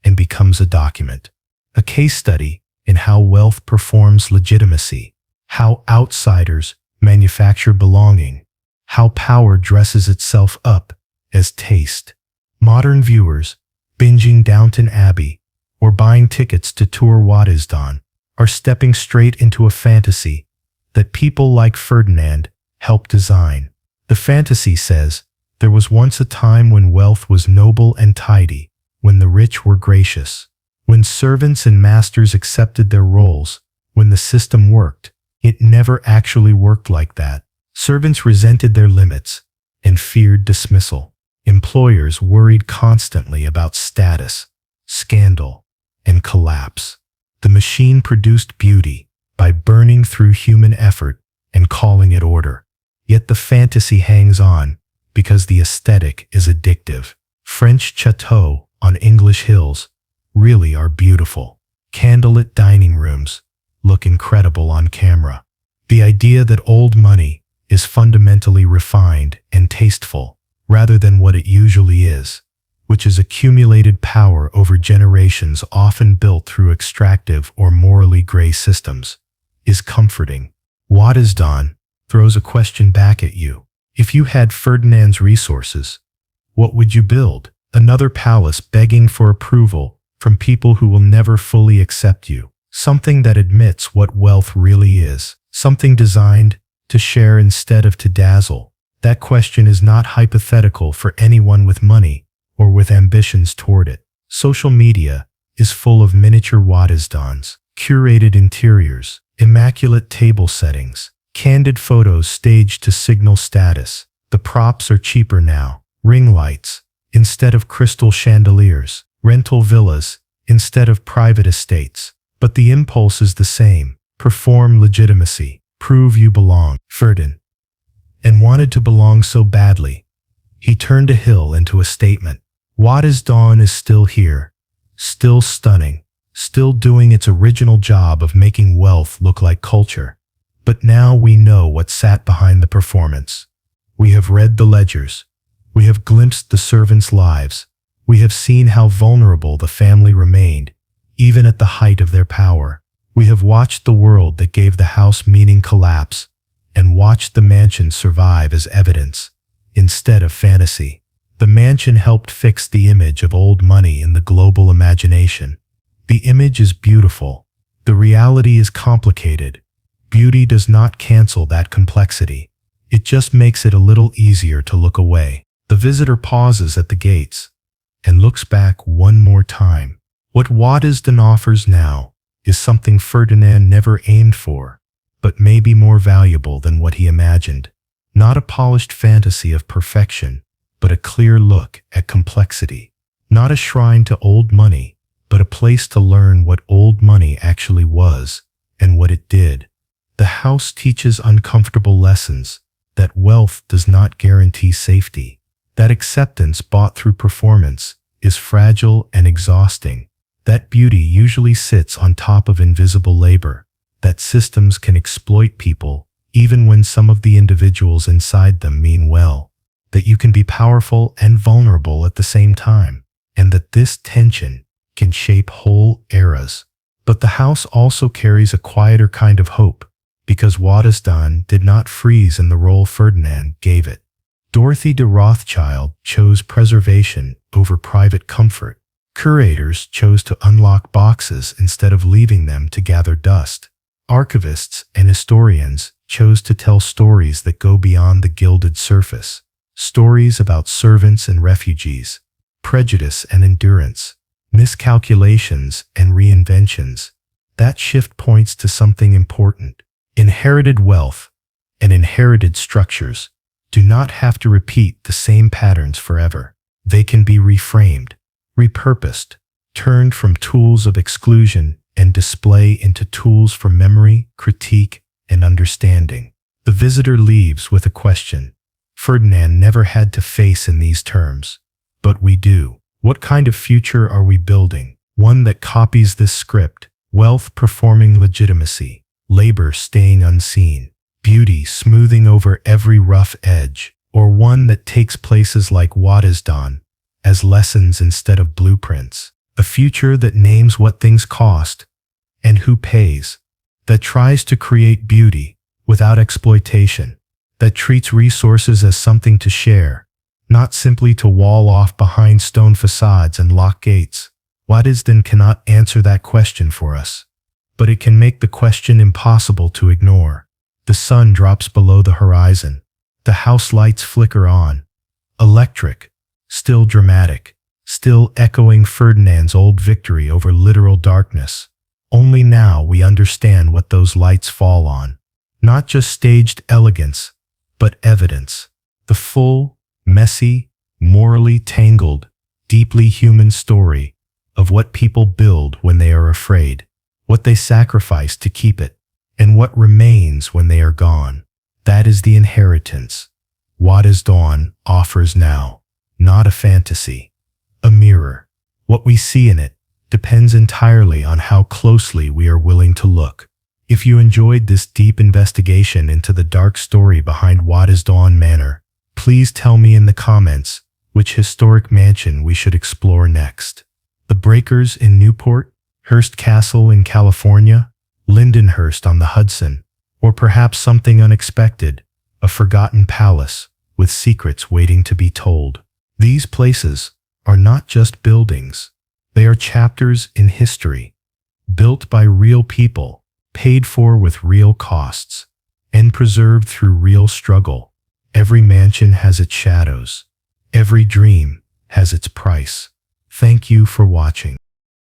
S1: and becomes a document, a case study in how wealth performs legitimacy, how outsiders manufacture belonging, how power dresses itself up as taste. Modern viewers, binging Downton Abbey or buying tickets to tour Waddesdon, are stepping straight into a fantasy that people like Ferdinand helped design. The fantasy says, there was once a time when wealth was noble and tidy, when the rich were gracious, when servants and masters accepted their roles, when the system worked. It never actually worked like that. Servants resented their limits and feared dismissal. Employers worried constantly about status, scandal, and collapse. The machine produced beauty by burning through human effort and calling it order. Yet the fantasy hangs on because the aesthetic is addictive. French chateaux on English hills really are beautiful. Candlelit dining rooms look incredible on camera. The idea that old money is fundamentally refined and tasteful rather than what it usually is, which is accumulated power over generations often built through extractive or morally gray systems, is comforting. Waddesdon throws a question back at you. If you had Ferdinand's resources, what would you build? Another palace begging for approval from people who will never fully accept you. Something that admits what wealth really is. Something designed to share instead of to dazzle. That question is not hypothetical for anyone with money or with ambitions toward it. Social media is full of miniature Waddesdons, curated interiors, immaculate table settings, Candid photos staged to signal status. The props are cheaper now. Ring lights instead of crystal chandeliers. Rental villas instead of private estates. But the impulse is the same. Perform legitimacy. Prove you belong. Ferdinand and wanted to belong so badly. He turned a hill into a statement. Waddesdon is still here, still stunning, still doing its original job of making wealth look like culture. But now we know what sat behind the performance. We have read the ledgers. We have glimpsed the servants' lives. We have seen how vulnerable the family remained, even at the height of their power. We have watched the world that gave the house meaning collapse, and watched the mansion survive as evidence, instead of fantasy. The mansion helped fix the image of old money in the global imagination. The image is beautiful. The reality is complicated. Beauty does not cancel that complexity. It just makes it a little easier to look away. The visitor pauses at the gates and looks back one more time. What Waddesdon offers now is something Ferdinand never aimed for, but may be more valuable than what he imagined. Not a polished fantasy of perfection, but a clear look at complexity. Not a shrine to old money, but a place to learn what old money actually was and what it did. The house teaches uncomfortable lessons, that wealth does not guarantee safety, that acceptance bought through performance is fragile and exhausting, that beauty usually sits on top of invisible labor, that systems can exploit people even when some of the individuals inside them mean well, that you can be powerful and vulnerable at the same time, and that this tension can shape whole eras. But the house also carries a quieter kind of hope, because Waddesdon did not freeze in the role Ferdinand gave it. Dorothy de Rothschild chose preservation over private comfort. Curators chose to unlock boxes instead of leaving them to gather dust. Archivists and historians chose to tell stories that go beyond the gilded surface. Stories about servants and refugees, prejudice and endurance, miscalculations and reinventions. That shift points to something important. Inherited wealth and inherited structures do not have to repeat the same patterns forever. They can be reframed, repurposed, turned from tools of exclusion and display into tools for memory, critique, and understanding. The visitor leaves with a question Ferdinand never had to face in these terms, but we do. What kind of future are we building? One that copies this script: wealth performing legitimacy, labor staying unseen, beauty smoothing over every rough edge, or one that takes places like Waddesdon as lessons instead of blueprints? A future that names what things cost and who pays, that tries to create beauty without exploitation, that treats resources as something to share, not simply to wall off behind stone facades and lock gates. Waddesdon cannot answer that question for us, but it can make the question impossible to ignore. The sun drops below the horizon. The house lights flicker on, electric, still dramatic, still echoing Ferdinand's old victory over literal darkness. Only now we understand what those lights fall on. Not just staged elegance, but evidence. The full, messy, morally tangled, deeply human story of what people build when they are afraid, what they sacrifice to keep it, and what remains when they are gone. That is the inheritance Waddesdon offers now. Not a fantasy, a mirror. What we see in it depends entirely on how closely we are willing to look. If you enjoyed this deep investigation into the dark story behind Waddesdon Manor, please tell me in the comments which historic mansion we should explore next. The Breakers in Newport, Hearst Castle in California, Lindenhurst on the Hudson, or perhaps something unexpected, a forgotten palace with secrets waiting to be told. These places are not just buildings. They are chapters in history, built by real people, paid for with real costs, and preserved through real struggle. Every mansion has its shadows. Every dream has its price. Thank you for watching.